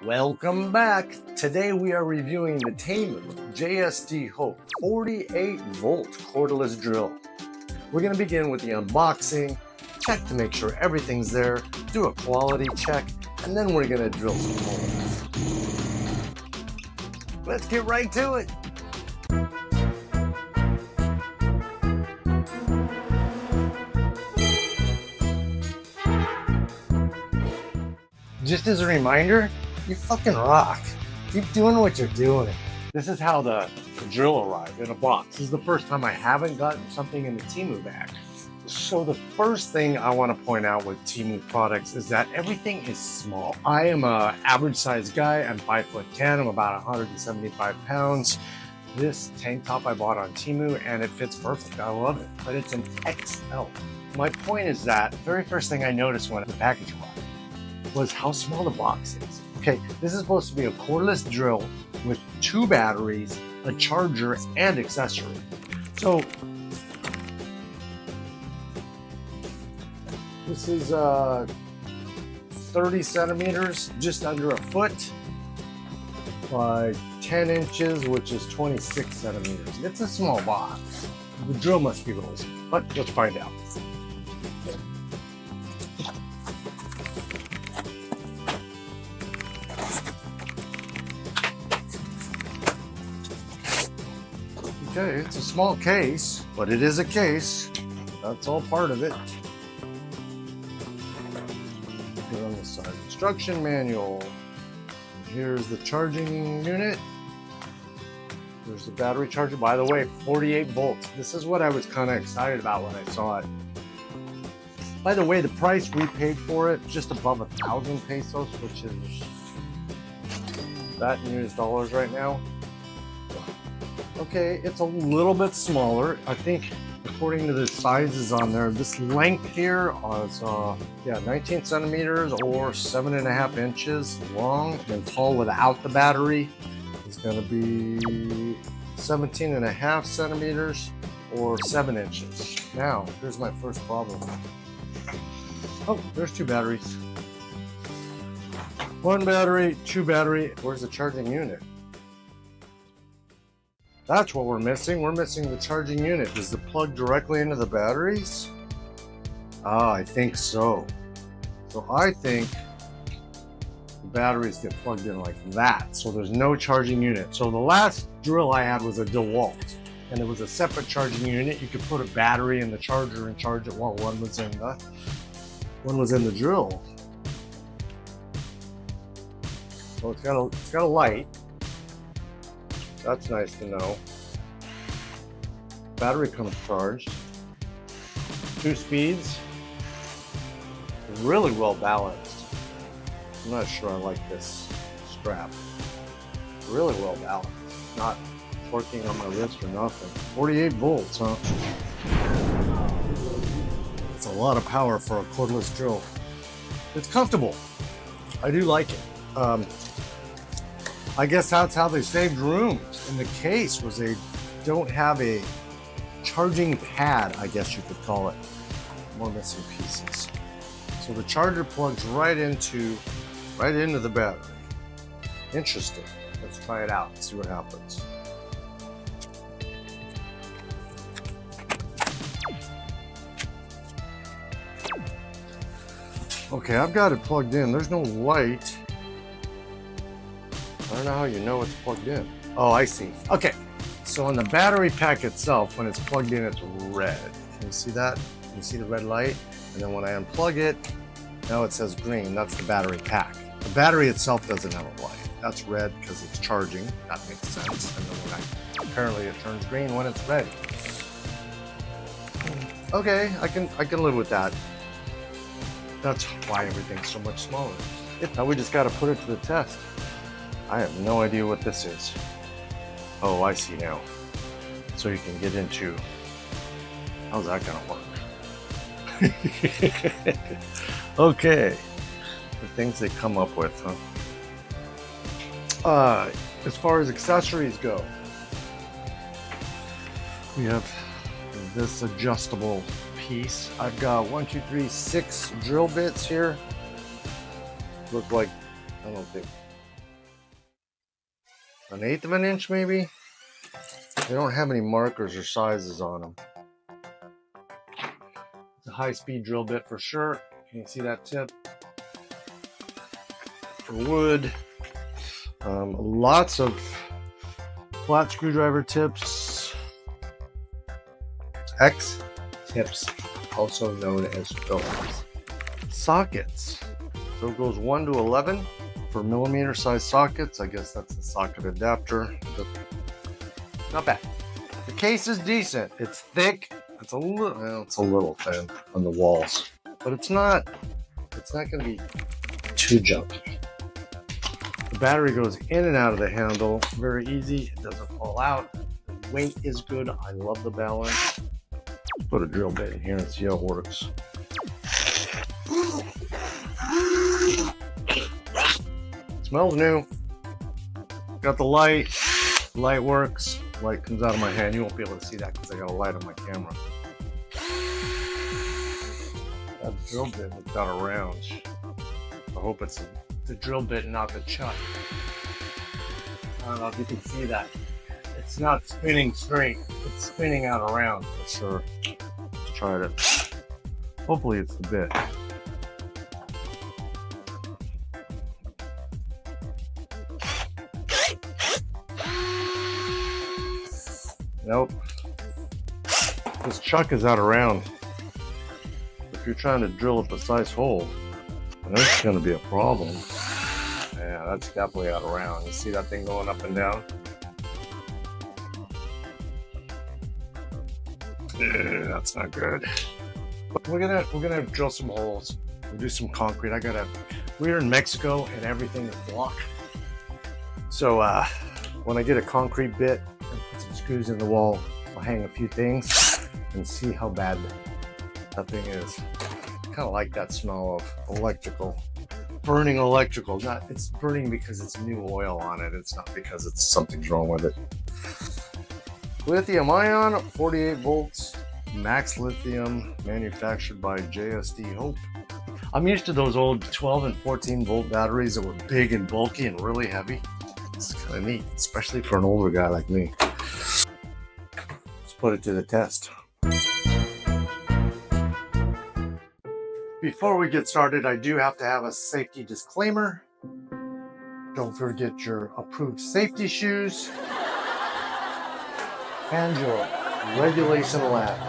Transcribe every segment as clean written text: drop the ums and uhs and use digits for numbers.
Welcome back. Today we are reviewing the Temu JSD Hope 48V Cordless Drill. We're going to begin with the unboxing, check to make sure everything's there, do a quality check, and then we're going to drill some holes. Let's get right to it. Just as a reminder, you fucking rock. Keep doing what you're doing. This is how the drill arrived in a box. This is the first time I haven't gotten something in the Temu bag. So the first thing I want to point out with Temu products is that everything is small. I am an average sized guy. I'm 5'10". I'm about 175 pounds. This tank top I bought on Temu and it fits perfect. I love it, but it's an XL. My point is that the very first thing I noticed when the package arrived was how small the box is. Okay, this is supposed to be a cordless drill with 2 batteries, a charger, and accessory. So this is 30 centimeters, just under a foot, by 10 inches, which is 26 centimeters. It's a small box. The drill must be rosy, but let's find out. Okay, it's a small case, but it is a case. That's all part of it. Here on the side, instruction manual. Here's the charging unit. There's the battery charger. By the way, 48 volts. This is what I was kind of excited about when I saw it. By the way, the price we paid for it, just above 1,000 pesos, which is that in US dollars right now. Okay, it's a little bit smaller. I think according to the sizes on there, this length here is 19 centimeters or 7.5 inches long, and tall without the battery is going to be 17.5 centimeters or 7 inches. Now, here's my first problem. Oh, there's 2 batteries. 1 battery, 2 battery. Where's the charging unit? That's what we're missing. We're missing the charging unit. Does it plug directly into the batteries? Ah, I think so. So I think the batteries get plugged in like that. So there's no charging unit. So the last drill I had was a DeWalt, and it was a separate charging unit. You could put a battery in the charger and charge it while one was in the drill. So it's got a light. That's nice to know. Battery comes charged. 2 speeds. Really well balanced. I'm not sure I like this strap. Really well balanced. Not torquing on my wrist or nothing. 48 volts, huh? It's a lot of power for a cordless drill. It's comfortable. I do like it. I guess that's how they saved room in the case, was they don't have a charging pad, I guess you could call it. More missing pieces. So the charger plugs right into the battery. Interesting. Let's try it out and see what happens. Okay, I've got it plugged in. There's no light. I don't know how you know it's plugged in. Oh, I see. Okay, so on the battery pack itself, when it's plugged in, it's red. Can you see that? Can you see the red light? And then when I unplug it, now it says green. That's the battery pack. The battery itself doesn't have a light. That's red because it's charging. That makes sense. And then apparently it turns green when it's ready. Okay, I can live with that. That's why everything's so much smaller. Now we just got to put it to the test. I have no idea what this is. Oh, I see now. So you can get into, how's that gonna work? Okay, the things they come up with, huh? As far as accessories go, we have this adjustable piece. I've got 6 drill bits here. Look like, I don't think, 1/8 of an inch maybe. They don't have any markers or sizes on them. It's a high-speed drill bit for sure. Can you see that tip? For wood. Lots of flat screwdriver tips. X tips, also known as Phillips. Sockets. So it goes 1 to 11 for millimeter size sockets. I guess that's the socket adapter. But not bad. The case is decent. It's thick. It's a little thin on the walls, but it's not going to be too junky. The battery goes in and out of the handle. Very easy. It doesn't fall out. The weight is good. I love the balance. Put a drill bit in here and see how it works. Smells new. Got the light. The light works. Light comes out of my hand. You won't be able to see that because I got a light on my camera. That drill bit got around. I hope it's the drill bit, not the chuck. I don't know if you can see that. It's not spinning straight. It's spinning out around for sure. Let's try it. Hopefully it's the bit. Nope. This chuck is out around. If you're trying to drill a precise hole, that's going to be a problem. Yeah, that's definitely out around. You see that thing going up and down? Yeah, that's not good. But we're gonna drill some holes. We'll do some concrete. We're in Mexico and everything is block. So when I get a concrete bit and put some screws in the wall, I'll hang a few things and see how bad that thing is. Kind of like that smell of electrical, burning electrical. It's burning because it's new oil on it. It's not because something's wrong with it. Lithium ion, 48 volts, max lithium, manufactured by JSD Hope. I'm used to those old 12 and 14 volt batteries that were big and bulky and really heavy. It's kind of neat, especially for an older guy like me. Let's put it to the test. Before we get started, I do have to have a safety disclaimer. Don't forget your approved safety shoes and your regulation lamp.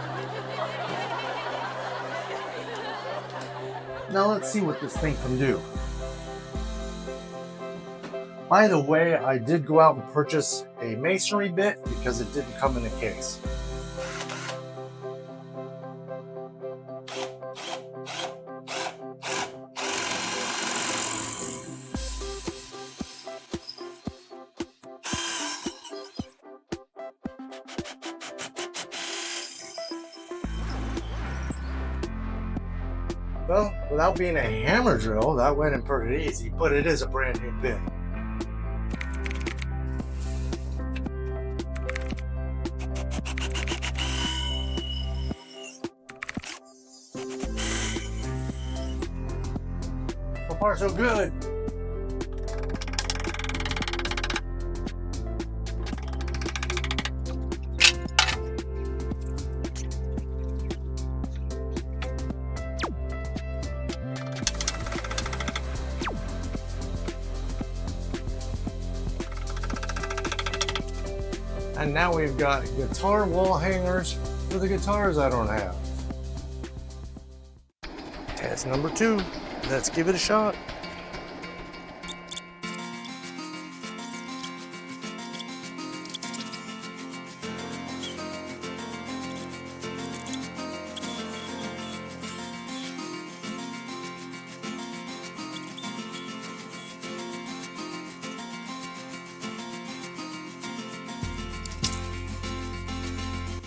Now let's see what this thing can do. By the way, I did go out and purchase a masonry bit because it didn't come in a case. Well, without being a hammer drill, that went in pretty easy, but it is a brand new bit. So far, so good. And now we've got guitar wall hangers for the guitars I don't have. Test number 2. Let's give it a shot.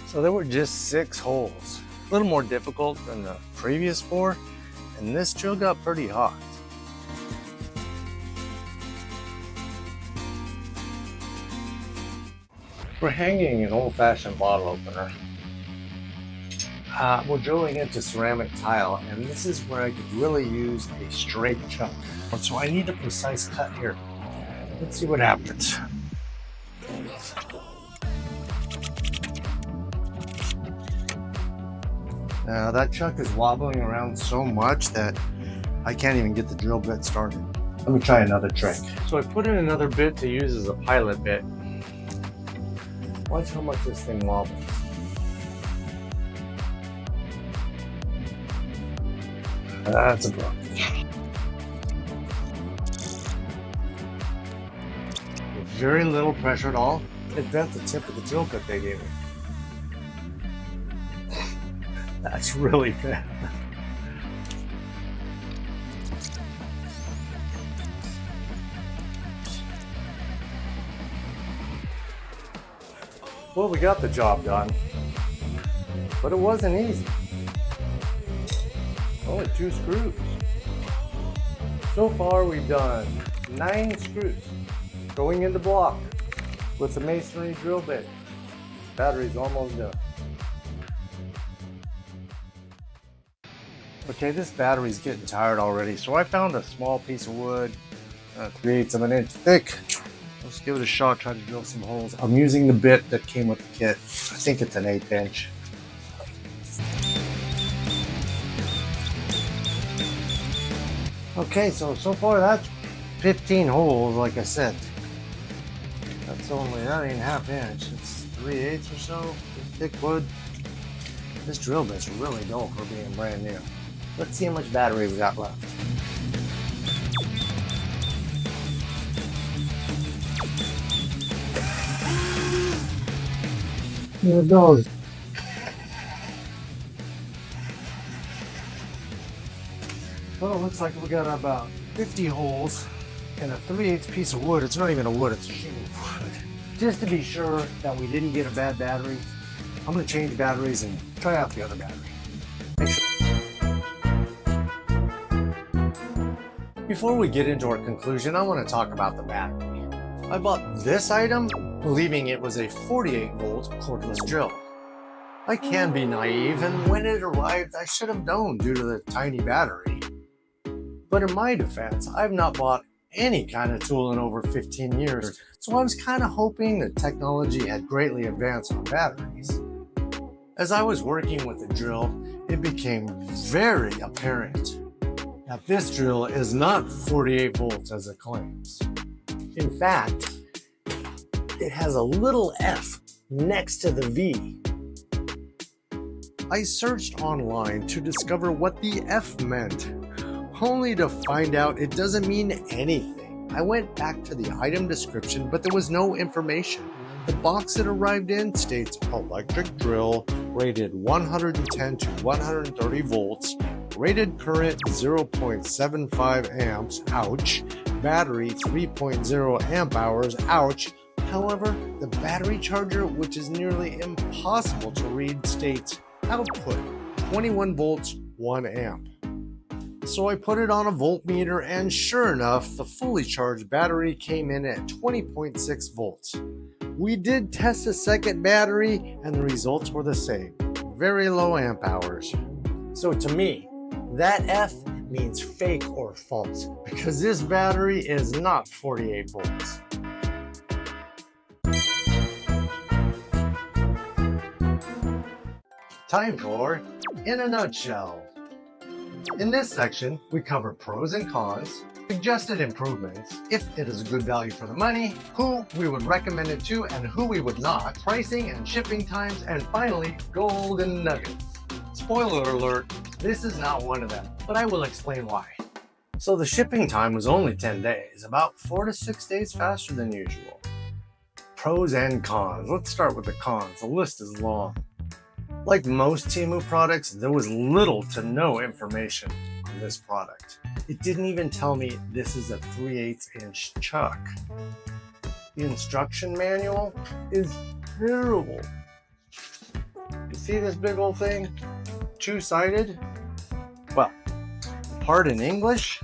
So there were just 6 holes. A little more difficult than the previous 4, and this drill got pretty hot. We're hanging an old-fashioned bottle opener. We're drilling into ceramic tile, and this is where I could really use a straight chuck. So I need a precise cut here. Let's see what happens. Now that chuck is wobbling around so much that I can't even get the drill bit started. Let me try another trick. So I put in another bit to use as a pilot bit. Watch how much this thing wobbles. That's a problem. With very little pressure at all, it bent the tip of the drill bit they gave me. That's really bad. Well, we got the job done, but it wasn't easy. Only 2 screws. So far we've done 9 screws going into block with the masonry drill bit. Battery's almost done. Okay, this battery's getting tired already, so I found a small piece of wood, 3/8 of an inch thick. Let's give it a shot, try to drill some holes. I'm using the bit that came with the kit. I think it's an 1/8 inch. Okay, so far that's 15 holes, like I said. That ain't half inch. It's 3/8 or so, thick wood. This drill bit's really dull for being brand new. Let's see how much battery we got left. There it goes. Well, it looks like we got about 50 holes and a 3/8 piece of wood. It's not even a wood, it's a sheet of wood. Just to be sure that we didn't get a bad battery, I'm going to change batteries and try out the other battery. Before we get into our conclusion, I want to talk about the battery. I bought this item believing it was a 48-volt cordless drill. I can be naive, and when it arrived, I should have known due to the tiny battery. But in my defense, I've not bought any kind of tool in over 15 years, so I was kind of hoping that technology had greatly advanced on batteries. As I was working with the drill, it became very apparent that this drill is not 48 volts as it claims. In fact, it has a little F next to the V. I searched online to discover what the F meant, only to find out it doesn't mean anything. I went back to the item description, but there was no information. The box it arrived in states electric drill, rated 110 to 130 volts, rated current 0.75 amps, ouch, battery 3.0 amp hours, ouch. However, the battery charger, which is nearly impossible to read, states output 21 volts, 1 amp. So I put it on a voltmeter, and sure enough, the fully charged battery came in at 20.6 volts. We did test a second battery, and the results were the same. Very low amp hours. So to me, that F means fake or false, because this battery is not 48 volts. Time for In a Nutshell. In this section, we cover pros and cons, suggested improvements, if it is a good value for the money, who we would recommend it to and who we would not, pricing and shipping times, and finally, golden nuggets. Spoiler alert, this is not one of them, but I will explain why. So the shipping time was only 10 days, about 4 to 6 days faster than usual. Pros and cons. Let's start with the cons. The list is long. Like most Temu products, there was little to no information on this product. It didn't even tell me this is a 3/8 inch chuck. The instruction manual is terrible. You see this big old thing? 2-sided? Well, the part in English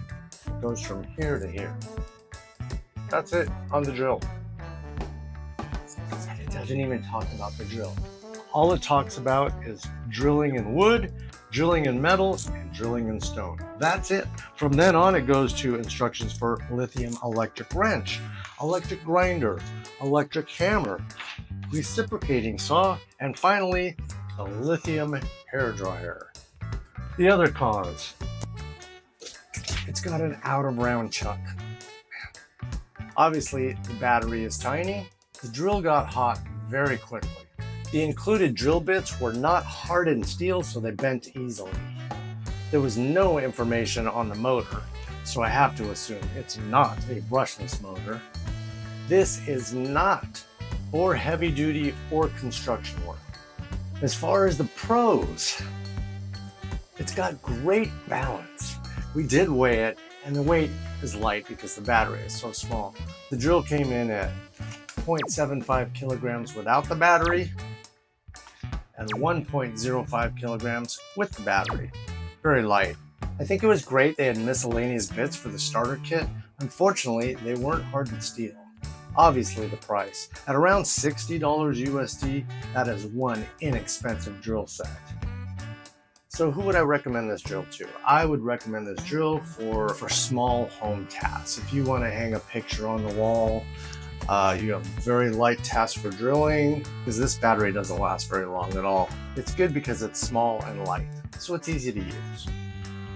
goes from here to here. That's it on the drill. It doesn't even talk about the drill. All it talks about is drilling in wood, drilling in metal, and drilling in stone. That's it. From then on, it goes to instructions for lithium electric wrench, electric grinder, electric hammer, reciprocating saw, and finally, the lithium hairdryer. The other cons: it's got an outer round chuck. Obviously, the battery is tiny. The drill got hot very quickly. The included drill bits were not hardened steel, so they bent easily. There was no information on the motor, so I have to assume it's not a brushless motor. This is not for heavy duty or construction work. As far as the pros, it's got great balance. We did weigh it, and the weight is light because the battery is so small. The drill came in at 0.75 kilograms without the battery and 1.05 kilograms with the battery. Very light. I think it was great they had miscellaneous bits for the starter kit. Unfortunately, they weren't hardened steel. Obviously, the price. At around $60 USD, that is one inexpensive drill set. So who would I recommend this drill to? I would recommend this drill for small home tasks. If you want to hang a picture on the wall, you have very light tasks for drilling, because this battery doesn't last very long at all. It's good because it's small and light, so it's easy to use.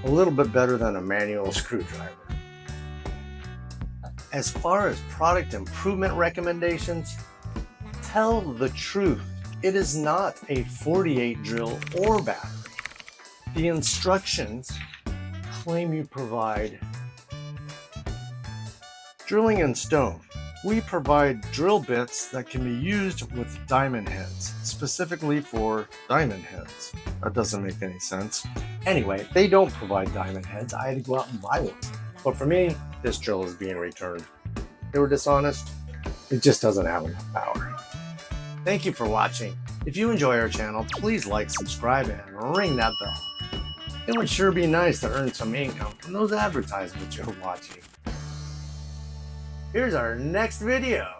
A little bit better than a manual screwdriver. As far as product improvement recommendations, tell the truth. It is not a 48 drill or battery. The instructions claim you provide drilling in stone. We provide drill bits that can be used with diamond heads, specifically for diamond heads. That doesn't make any sense. Anyway, they don't provide diamond heads. I had to go out and buy one. But for me, this drill is being returned. They were dishonest. It just doesn't have enough power. Thank you for watching. If you enjoy our channel, please like, subscribe, and ring that bell. It would sure be nice to earn some income from those advertisements you're watching. Here's our next video.